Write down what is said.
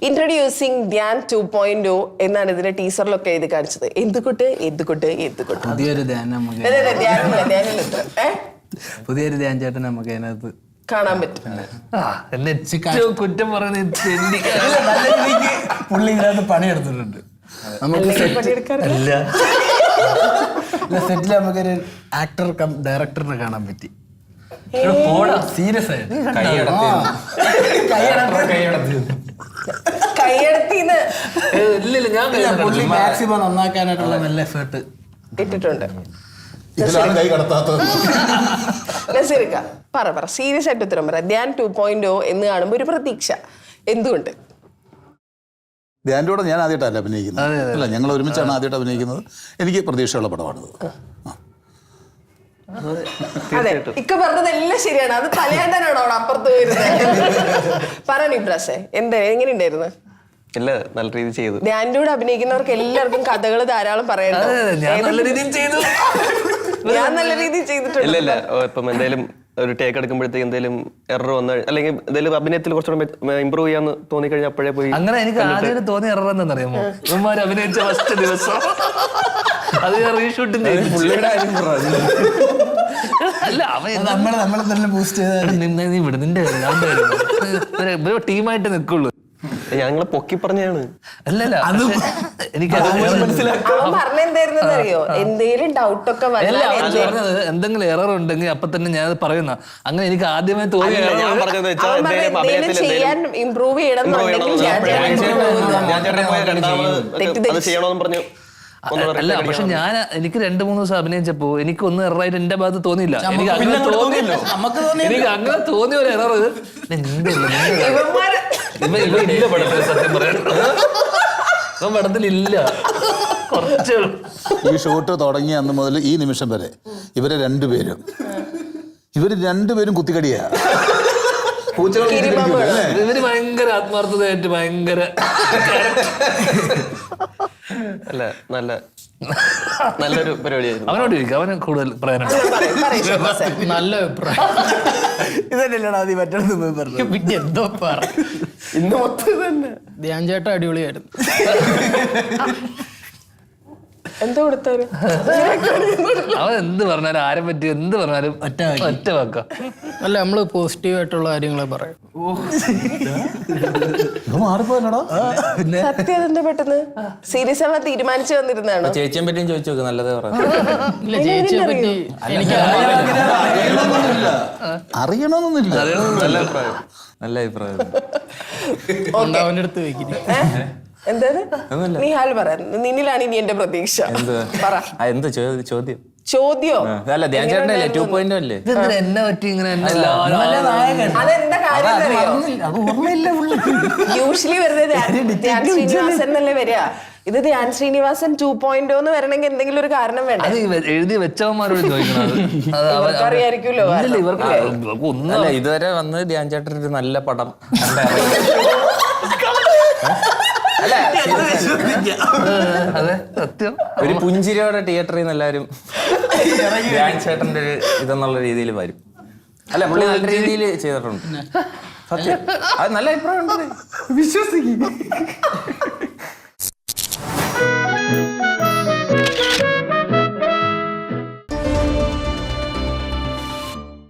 Introducing Dhyan 2.0 എന്നാണ് ഇതിന്റെ ടീസറിലൊക്കെ എഴുതി കാണിച്ചത്. പുതിയൊരു ധ്യാൻ നമുക്ക് പുതിയൊരു ധ്യാൻ ചേട്ടൻ നമുക്ക് അതിനകത്ത് കാണാൻ പറ്റും. കുറ്റം പറയുന്നത് പുള്ളി ഇതിനകത്ത് പണിയെടുത്തിട്ടുണ്ട്. നമുക്ക് സെറ്റിൽ നമുക്കൊരു ആക്ടർ കം ഡയറക്ടറിനെ കാണാൻ പറ്റി. സീരിയസ് ആയിട്ട് പുള്ളി മാക്സിമം നന്നാക്കാനായിട്ടുള്ള നല്ല എഫേർട്ട് ഇട്ടിട്ടുണ്ട്. പറ സീരിയസ് ആയിട്ട് ഉത്തരം പറ. ധ്യാൻ 2.0 എന്ന് കാണുമ്പോ ഒരു പ്രതീക്ഷ എന്തുകൊണ്ട്? ധ്യാൻ്റെ കൂടെ ഞാൻ ആദ്യമായിട്ടല്ല അഭിനയിക്കുന്നത്. അല്ല, ഞങ്ങൾ ഒരുമിച്ചാണ് ആദ്യമായിട്ട് അഭിനയിക്കുന്നത്. എനിക്ക് പ്രതീക്ഷയുള്ള പടമാണിത്. അതെ, ഇക്ക പറഞ്ഞതെല്ലാം ശരിയാണ്. അത് തലയാണ്ടാനാണോ അവിടെ അപ്പുറത്ത് വരുന്നത്? പറയണ ഇബ്രാസേ, എങ്ങനെയുണ്ടായിരുന്നു? ഇല്ല, നല്ല രീതിയിൽ ചെയ്തു. ധ്യാൻ്റെ കൂടെ അഭിനയിക്കുന്നവർക്ക് എല്ലാവർക്കും കഥകൾ ധാരാളം പറയണ്ടോ? ഞാൻ നല്ല രീതിയിൽ ചെയ്തിട്ടുണ്ട്. ഇല്ല ഇപ്പം എന്തായാലും ഒരു ടേക്ക് എടുക്കുമ്പോഴത്തേക്ക് എന്തെങ്കിലും എറർ വന്ന അല്ലെങ്കിൽ എന്തെങ്കിലും അഭിനയത്തിൽ കുറച്ചുകൂടെ ഇമ്പ്രൂവ് ചെയ്യാന്ന് തോന്നി കഴിഞ്ഞാൽ അപ്പോഴേ പോയി. അങ്ങനെ എനിക്ക് ആദ്യം തോന്നിയ എറർ എന്താണെന്നറിയാമോ? ഇവന്മാർ അഭിനയിച്ച ഫസ്റ്റ് ദിവസം അത് റീഷൂട്ടിങ് ടീമായിട്ട് നിൽക്കുള്ളൂ. ഞങ്ങളെ പൊക്കി പറഞ്ഞാണ്. അല്ലല്ല, എനിക്ക് പറഞ്ഞെന്തായിരുന്നറിയോ, എന്തെങ്കിലും ഡൗട്ടൊക്കെ പറഞ്ഞത് എന്തെങ്കിലും എറർ ഉണ്ടെങ്കിൽ അപ്പൊ തന്നെ ഞാൻ പറയുന്ന. അങ്ങനെ എനിക്ക് ആദ്യമേ തോന്നി ചെയ്യാൻ ഇമ്പ്രൂവ് ചെയ്യണമെന്ന്. അല്ല, പക്ഷെ എനിക്ക് 2-3 ദിവസം അഭിനയിച്ചപ്പോ എനിക്കൊന്നും എററായിട്ട് എന്റെ ഭാഗത്ത് തോന്നിയില്ല. എനിക്ക് അങ്ങനെ തോന്നിയ ഒരു എറർ ഇല്ല പടത്തിൽ. സത്യം പറയാൻ പടത്തിലില്ല. കുറച്ച് ഈ ഷൂട്ട് തുടങ്ങിയ അന്ന് മുതൽ ഈ നിമിഷം വരെ ഇവര് രണ്ടുപേരും കുത്തിക്കടിയാ. ഇവര് ഭയങ്കര ആത്മാർത്ഥതയായിട്ട് ഭയങ്കര അല്ല നല്ലൊരു പരിപാടിയായിരുന്നു. അവനോട് ചോദിക്കും, അവന് കൂടുതൽ പറയാനുണ്ട്. നല്ല അഭിപ്രായം. ഇതന്നെയല്ലാണ് ആദ്യം മറ്റൊന്ന് പറഞ്ഞു. പിന്നെ എന്തോ പറ, ഇന്ന് മൊത്തം തന്നെ ധ്യാൻ ചേട്ടൻ അടിപൊളിയായിരുന്നു. എന്താ കൊടുത്താലും അവൻ എന്ത് പറഞ്ഞാലും ആരെ പറ്റി എന്ത് പറഞ്ഞാലും ഒറ്റ വാക്കാം. അല്ല, നമ്മള് പോസിറ്റീവായിട്ടുള്ള കാര്യങ്ങളെ പറയും. സത്യം എന്താ പെട്ടെന്ന് സീരിയസ് ആവാൻ തീരുമാനിച്ചു വന്നിരുന്നാണോ? ചേച്ചിയെ പറ്റിയും ചോദിച്ചു നോക്ക്, നല്ലതേ പറയാം. ഇല്ല, ചേച്ചിയെ പറ്റി എനിക്ക് അറിയണമെന്നില്ല. നല്ല അഭിപ്രായം. അവന്റെ അടുത്ത് വെക്കില്ല. എന്താണ് നിഹാൽ പറയാൻ? നിന്നിലാണ് ഇനി എന്റെ പ്രതീക്ഷ. പറ, എന്ത് ചോദ്യം? ചോദ്യോ അല്ല, ധ്യാൻ ചേട്ടനല്ലേ 2.0 അല്ലേ? എന്നെ പറ്റി ഇങ്ങനെ അതെന്താ കാര്യം അറിയോ? യൂഷ്വലി വരുന്നത് ധ്യാൻ ശ്രീനിവാസൻ എന്നല്ലേ വരിക. ഇത് ധ്യാൻ ശ്രീനിവാസൻ 2.0 എന്ന് വരണമെങ്കിൽ എന്തെങ്കിലും ഒരു കാരണം വേണ്ട. അത് എഴുതി വെച്ചവന്മാരോട് ചോദിക്കണം. അറിയായിരിക്കുമല്ലോ. ഒന്നല്ല, ഇതുവരെ വന്ന് ധ്യാൻ ചേട്ടൻ ഒരു നല്ല പടം ഒരു പുഞ്ചിരിയോടെ തിയേറ്ററിൽ നിന്ന് എല്ലാവരും ധ്യാൻ ചേട്ടന്റെ ഒരു ഇതെന്നുള്ള രീതിയിൽ വരും. അല്ല, പുള്ളി നല്ല രീതിയിൽ ചെയ്തിട്ടുണ്ട്. സത്യം, അത് നല്ല അഭിപ്രായം ഉണ്ട്, വിശ്വസിക്കും.